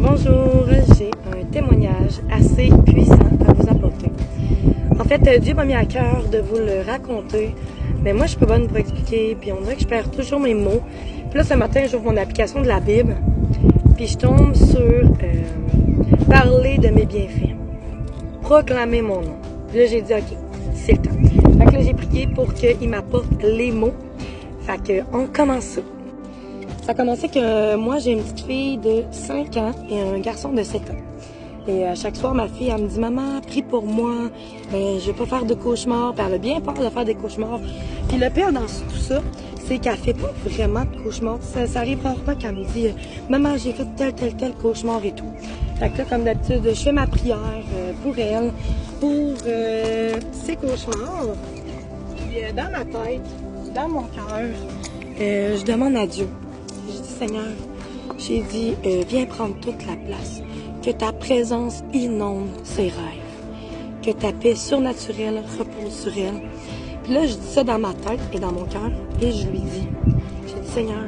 Bonjour, j'ai un témoignage assez puissant à vous apporter. En fait, Dieu m'a mis à cœur de vous le raconter, mais moi je suis pas bonne pour expliquer, puis on dirait que je perds toujours mes mots. Puis là ce matin, j'ouvre mon application de la Bible, puis je tombe sur parler de mes bienfaits, proclamer mon nom. Puis là j'ai dit ok, c'est le temps. Fait que là j'ai prié pour qu'il m'apporte les mots. Fait que on commence ça. Ça a commencé que moi, j'ai une petite fille de 5 ans et un garçon de 7 ans. Et à chaque soir, ma fille, elle me dit « Maman, prie pour moi, je vais pas faire de cauchemars. » Puis elle a bien peur de faire des cauchemars. Puis le pire dans tout ça, c'est qu'elle fait pas vraiment de cauchemars. Ça arrive rarement qu'elle me dit « Maman, j'ai fait tel cauchemar et tout. » Fait que là, comme d'habitude, je fais ma prière pour elle, pour ses cauchemars. Puis dans ma tête, dans mon cœur, je demande à Dieu. J'ai dit, Seigneur, j'ai dit, viens prendre toute la place. Que ta présence inonde ses rêves. Que ta paix surnaturelle repose sur elle. Puis là, je dis ça dans ma tête et dans mon cœur et je lui dis, j'ai dit, Seigneur,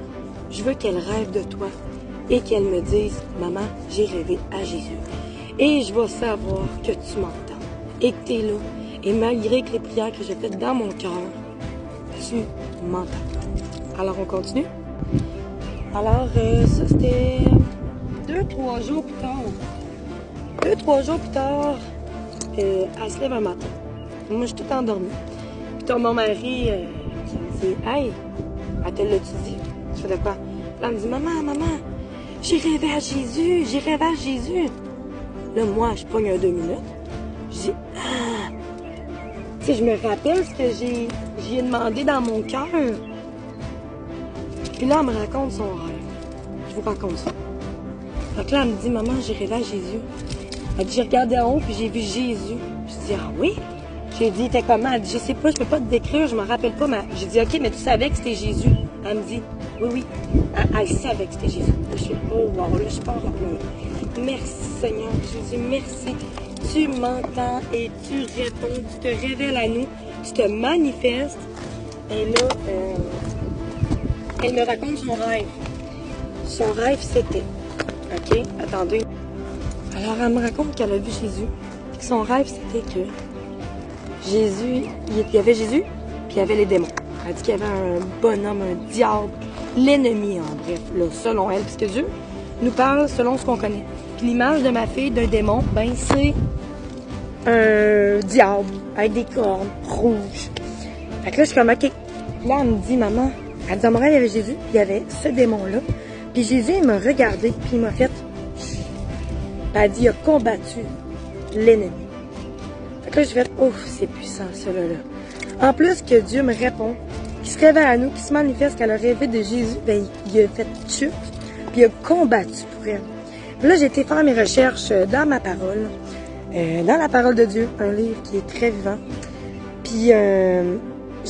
je veux qu'elle rêve de toi et qu'elle me dise, maman, j'ai rêvé à Jésus. Et je vais savoir que tu m'entends et que tu es là. Et malgré que les prières que j'ai faites dans mon cœur, tu m'entends. Alors, on continue? Alors, ça, c'était 2-3 jours plus tard. 2-3 jours plus tard, elle se lève un matin. Moi, je suis tout endormie. Puis mon mari, il me dit « Hey, elle te l'a-tu dit? » Je fais de quoi? Là, elle me dit « Maman, j'ai rêvé à Jésus, j'ai rêvé à Jésus. » Là, moi, je pogne un 2 minutes. Je dis « Ah! » Tu sais, je me rappelle ce que j'ai demandé dans mon cœur. Puis là, elle me raconte son rêve. Je vous raconte ça. Donc là, elle me dit, maman, j'ai rêvé à Jésus. Elle dit, j'ai regardé en haut, puis j'ai vu Jésus. Je dis, ah oui? J'ai dit, t'es comment? Elle dit, je sais pas, je peux pas te décrire, je me rappelle pas. Mais j'ai dit, ok, mais tu savais que c'était Jésus. Elle me dit, oui. Elle savait que c'était Jésus. Là, je suis, oh wow, là, je pars en pleurer. Merci, Seigneur. Jésus, merci. Tu m'entends et tu réponds, tu te révèles à nous, tu te manifestes. Et là, elle me raconte son rêve. Son rêve, c'était... OK, attendez. Alors, elle me raconte qu'elle a vu Jésus. Que son rêve, c'était que Jésus... Il y avait Jésus, puis il y avait les démons. Elle dit qu'il y avait un bonhomme, un diable, l'ennemi, en bref, là, selon elle. Puisque Dieu nous parle selon ce qu'on connaît. Puis l'image de ma fille d'un démon, ben c'est un diable avec des cornes rouges. Fait que là, je suis comme, OK. Là, elle me dit, maman... Elle dit, dans mon rêve, il y avait Jésus, il y avait ce démon-là. Puis Jésus, il m'a regardé, puis il m'a fait... Puis elle dit, il a combattu l'ennemi. Fait que là, j'ai fait, ouf, c'est puissant, cela là. En plus que Dieu me répond, qu'il se révèle à nous, qu'il se manifeste, qu'elle a rêvé de Jésus, ben il a fait chute, puis il a combattu pour elle. Puis là, j'ai été faire mes recherches dans ma parole, dans la parole de Dieu, un livre qui est très vivant. Puis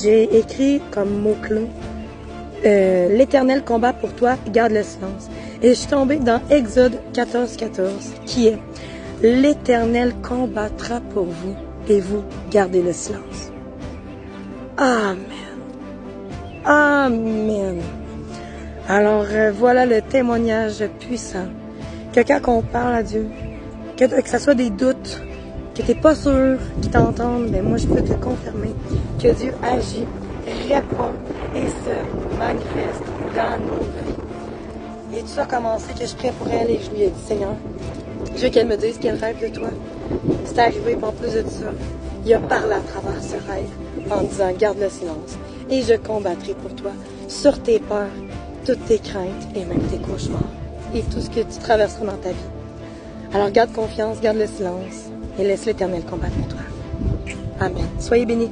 j'ai écrit comme mot-clé, l'Éternel combat pour toi, garde le silence. Et je suis tombée dans Exode 14:14, qui est l'Éternel combattra pour vous et vous gardez le silence. Amen. Amen. Alors voilà le témoignage puissant que quand on parle à Dieu, que ça soit des doutes, que t'es pas sûr qu'ils t'entendent, mais moi je peux te confirmer que Dieu agit, répond et se manifeste dans nos vies. Et tout ça a commencé que je prie pour elle et je lui ai dit, Seigneur, je veux qu'elle me dise qu'elle rêve de toi. C'est arrivé, en plus de ça, il a parlé à travers ce rêve en disant, garde le silence et je combattrai pour toi sur tes peurs, toutes tes craintes et même tes cauchemars et tout ce que tu traverseras dans ta vie. Alors garde confiance, garde le silence et laisse l'Éternel combattre pour toi. Amen. Soyez bénis.